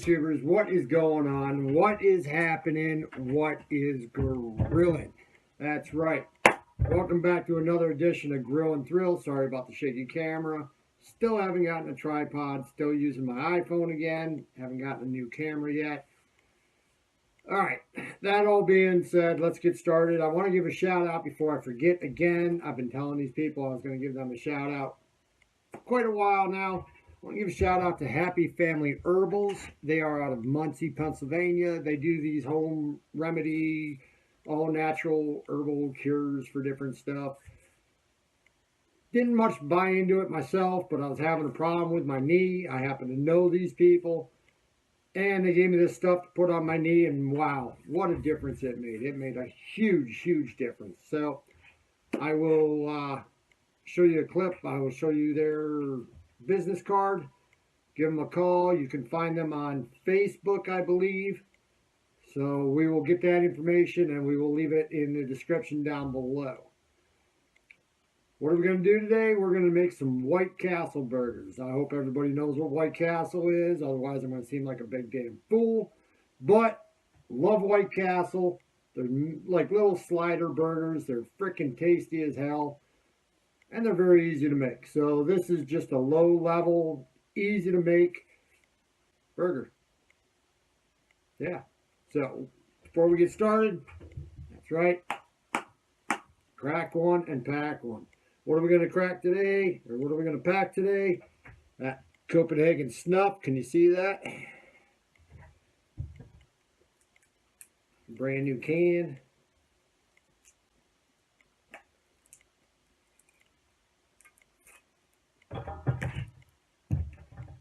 YouTubers, what is going on? What is happening? What is grilling? That's right. Welcome back to another edition of Grill and Thrill. Sorry about the shaky camera. Still haven't gotten a tripod. Still using my iPhone again. Haven't gotten a new camera yet. Alright, that all being said, let's get started. I want to give a shout out before I forget again. I've been telling these people I was going to give them a shout out for quite a while now. I want to give a shout out to Happy Family Herbals. They are out of Muncie, Pennsylvania. They do these home remedy, all natural herbal cures for different stuff. Didn't much buy into it myself, but I was having a problem with my knee. I happen to know these people. And they gave me this stuff to put on my knee, and wow, what a difference it made. It made a huge, huge difference. So I will show you a clip. I will show you their business card. Give them a call. You can find them on Facebook, I believe. So we will get that information, and we will leave it in the description down below. What are we going to do today? We're going to make some White Castle burgers. I hope everybody knows what White Castle is. Otherwise, I'm going to seem like a big damn fool. But, love White Castle. They're like little slider burgers. They're freaking tasty as hell. And they're very easy to make. So, this is just a low-level, easy to make burger. Yeah. So, before we get started, that's right. Crack one and pack one. What are we going to crack today? Or what are we going to pack today? That Copenhagen snuff. Can you see that? Brand new can.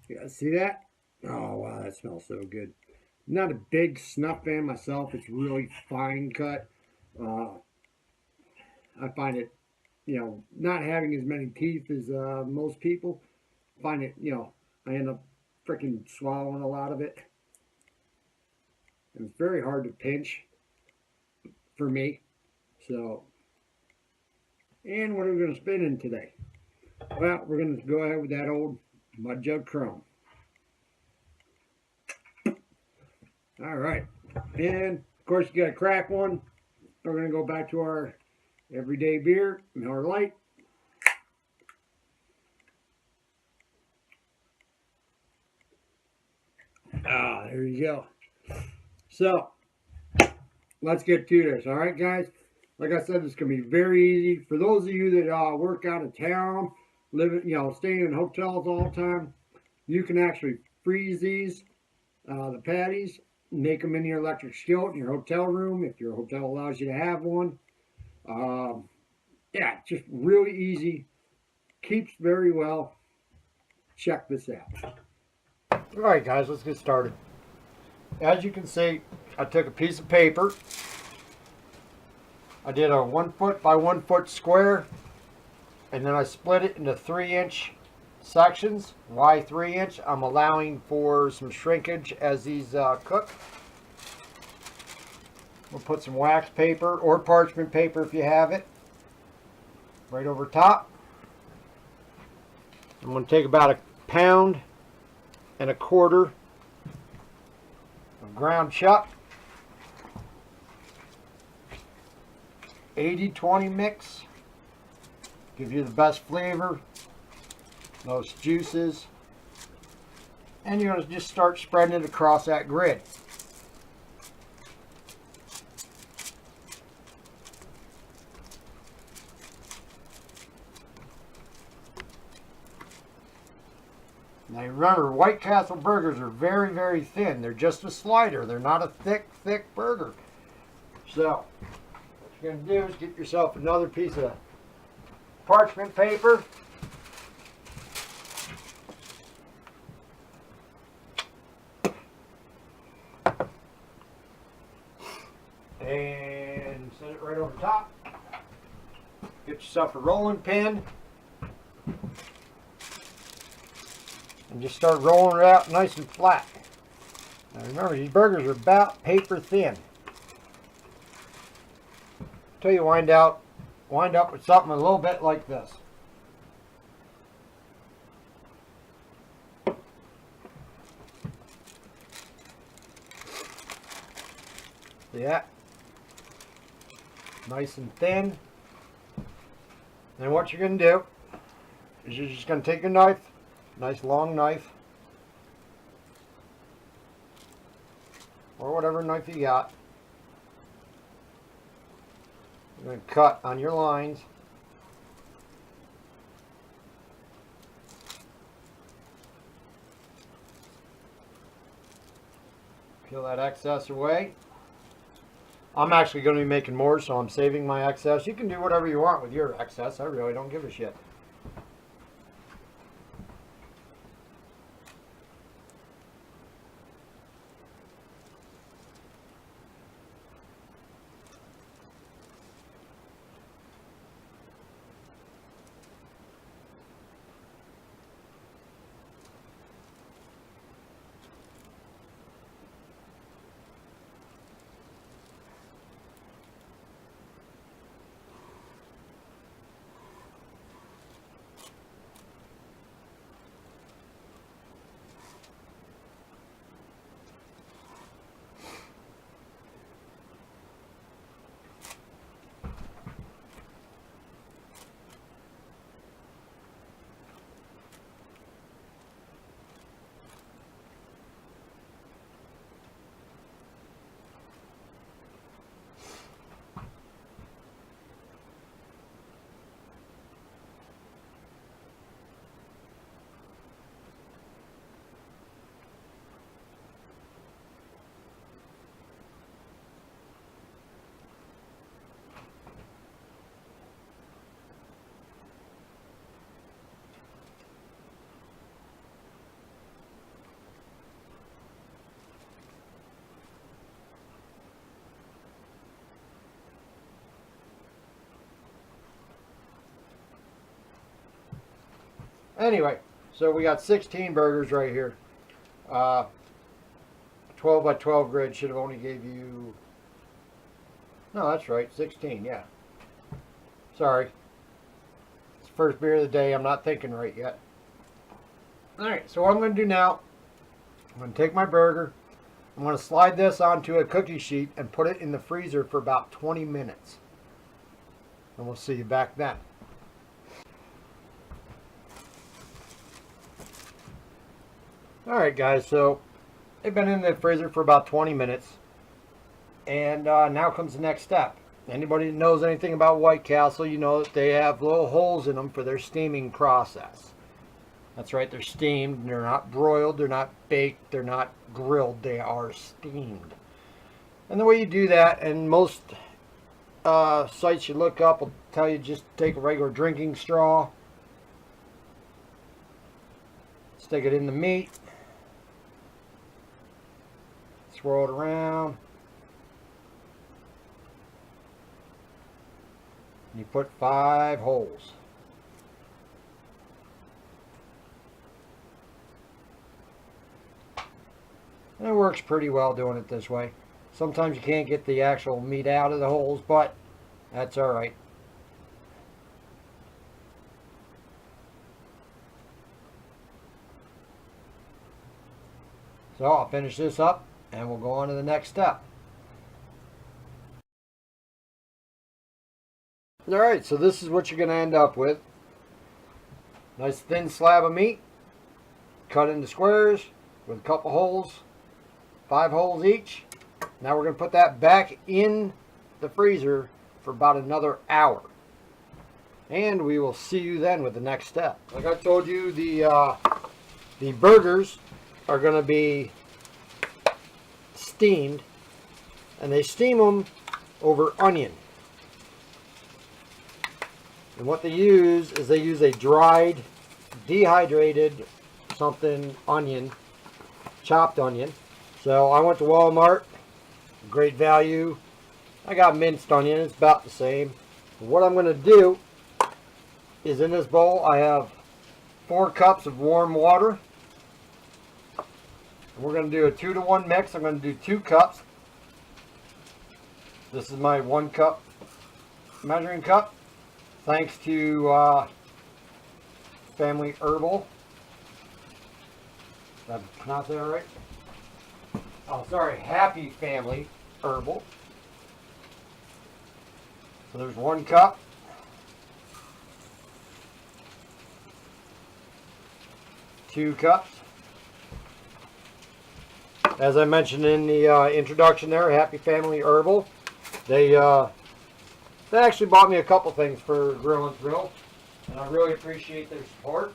You guys see that? Oh, wow, that smells so good. I'm not a big snuff fan myself. It's really fine cut. I find it, not having as many teeth as most people, find it, I end up freaking swallowing a lot of it. And it's very hard to pinch for me. So, and what are we going to spin in today? Well, we're going to go ahead with that old mud jug chrome. All right. And, of course, you got to crack one. We're going to go back to our everyday beer, Miller Lite. Ah, there you go. So, let's get to this. All right, guys. Like I said, it's going to be very easy. For those of you that work out of town, staying in hotels all the time, you can actually freeze these, the patties, make them in your electric skillet in your hotel room if your hotel allows you to have one. Yeah, just really easy. Keeps very well. Check this out. Alright guys, let's get started. As you can see, I took a piece of paper. I did a 1 foot by 1 foot square. And then I split it into 3-inch sections. Why 3-inch? I'm allowing for some shrinkage as these cook. We'll put some wax paper or parchment paper if you have it right over top. I'm going to take about 1.25 pounds of ground chuck. 80-20 mix. Give you the best flavor, most juices. And you're going to just start spreading it across that grid. Now remember, White Castle burgers are very, very thin. They're just a slider. They're not a thick, thick burger. So, what you're going to do is get yourself another piece of parchment paper. And set it right over top. Get yourself a rolling pin. And just start rolling it out nice and flat. Now remember, these burgers are about paper thin. Until you wind up with something a little bit like this. See that? Nice and thin. Then what you're going to do is you're just going to take your knife, nice long knife, or whatever knife you got. You're going to cut on your lines. Peel that excess away. I'm actually going to be making more, so I'm saving my excess. You can do whatever you want with your excess. I really don't give a shit. Anyway, so we got 16 burgers right here. 12 by 12 grid should have only gave you... No, that's right, 16, yeah. Sorry. It's the first beer of the day. I'm not thinking right yet. Alright, so what I'm going to do now, I'm going to take my burger, I'm going to slide this onto a cookie sheet and put it in the freezer for about 20 minutes. And we'll see you back then. Alright guys, so they've been in the freezer for about 20 minutes. And now comes the next step. Anybody that knows anything about White Castle, you know that they have little holes in them for their steaming process. That's right, they're steamed. They're not broiled, they're not baked, they're not grilled, they are steamed. And the way you do that, and most sites you look up will tell you just take a regular drinking straw, stick it in the meat, swirl it around, and you put 5 holes. And it works pretty well doing it this way. Sometimes you can't get the actual meat out of the holes, but that's alright. So I'll finish this up and we'll go on to the next step. Alright, so this is what you're going to end up with. Nice thin slab of meat, cut into squares with a couple holes, 5 holes each. Now we're going to put that back in the freezer for about another hour. And we will see you then with the next step. Like I told you, the burgers are going to be steamed, and they steam them over onion. And what they use is they use a dried, dehydrated something onion, chopped onion. So I went to Walmart, great value. I got minced onion, it's about the same. What I'm going to do is in this bowl I have 4 cups of warm water. We're going to do a 2-to-1 mix. I'm going to do 2 cups. This is my 1 cup measuring cup. Thanks to Family Herbal. Did I pronounce that right? Oh, sorry, Happy Family. herbal. So there's 1 cup. 2 cups. As I mentioned in the introduction there, Happy Family Herbal. They actually bought me a couple things for Grill and Thrill, and I really appreciate their support.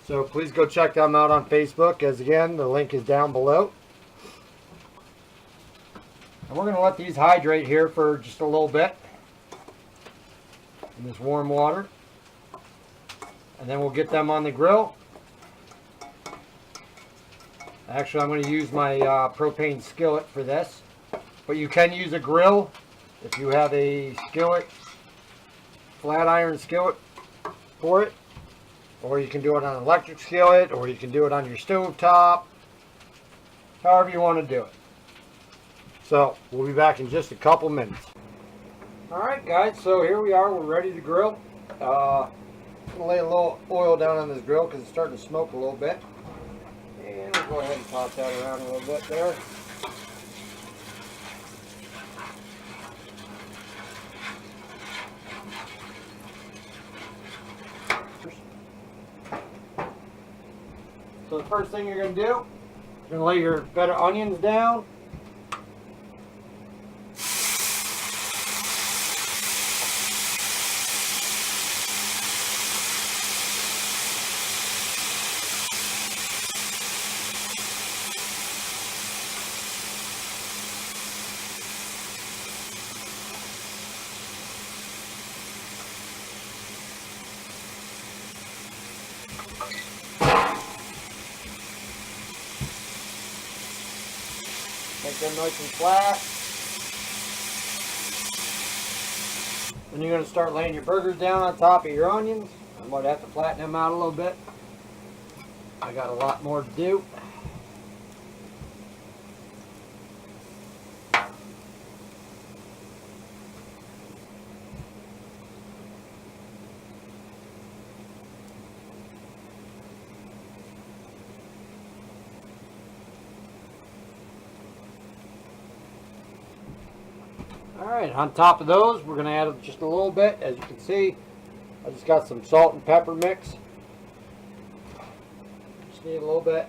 So please go check them out on Facebook, as again, the link is down below. And we're going to let these hydrate here for just a little bit in this warm water. And then we'll get them on the grill. Actually, I'm going to use my propane skillet for this. But you can use a grill if you have a skillet, flat iron skillet for it. Or you can do it on an electric skillet, or you can do it on your stove top. However you want to do it. So, we'll be back in just a couple minutes. Alright guys, so here we are, we're ready to grill. I'm going to lay a little oil down on this grill because it's starting to smoke a little bit. And we'll go ahead and toss that around a little bit there. So the first thing you're going to do, you're going to lay your bed of onions down. Make them nice and flat. Then you're going to start laying your burgers down on top of your onions. I might have to flatten them out a little bit. I got a lot more to do. Alright, on top of those, we're going to add just a little bit. As you can see, I just got some salt and pepper mix. Just need a little bit.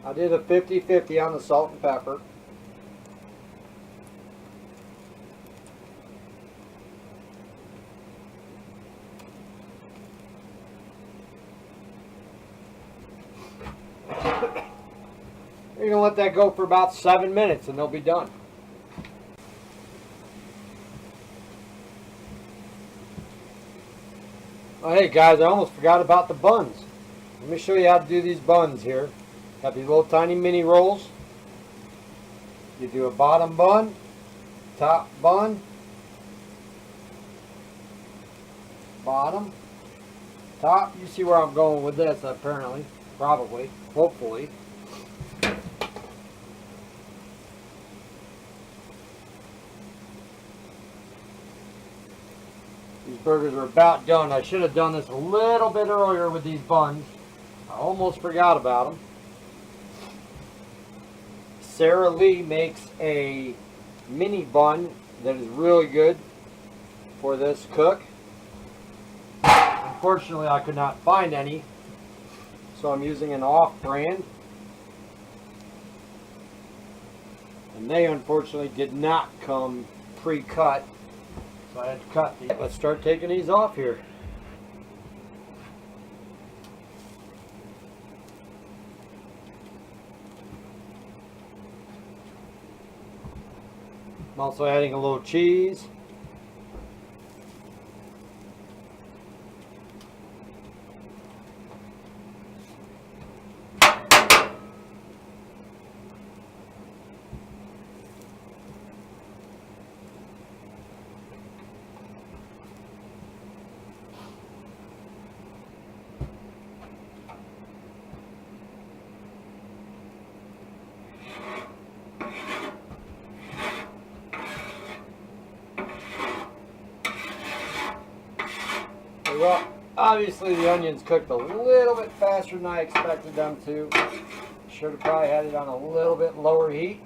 I did a 50-50 on the salt and pepper. You're going to let that go for about 7 minutes and they'll be done. Oh, hey guys, I almost forgot about the buns. Let me show you how to do these buns here. Got these little tiny mini rolls. You do a bottom bun, top bun, bottom, top. You see where I'm going with this apparently, probably, hopefully. These burgers are about done. I should have done this a little bit earlier with these buns. I almost forgot about them. Sara Lee makes a mini bun that is really good for this cook. Unfortunately, I could not find any, so I'm using an off-brand. And they unfortunately did not come pre-cut. So I had to cut these. Let's start taking these off here. I'm also adding a little cheese. Okay, well, obviously the onions cooked a little bit faster than I expected them to. Should have probably had it on a little bit lower heat.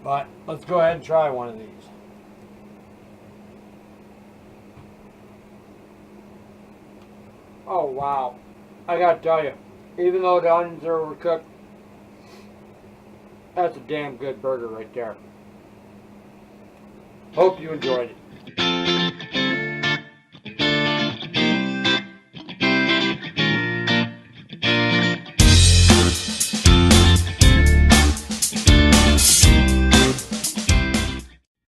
But let's go ahead and try one of these. Oh wow, I gotta tell you, even though the onions are overcooked, that's a damn good burger right there. Hope you enjoyed it.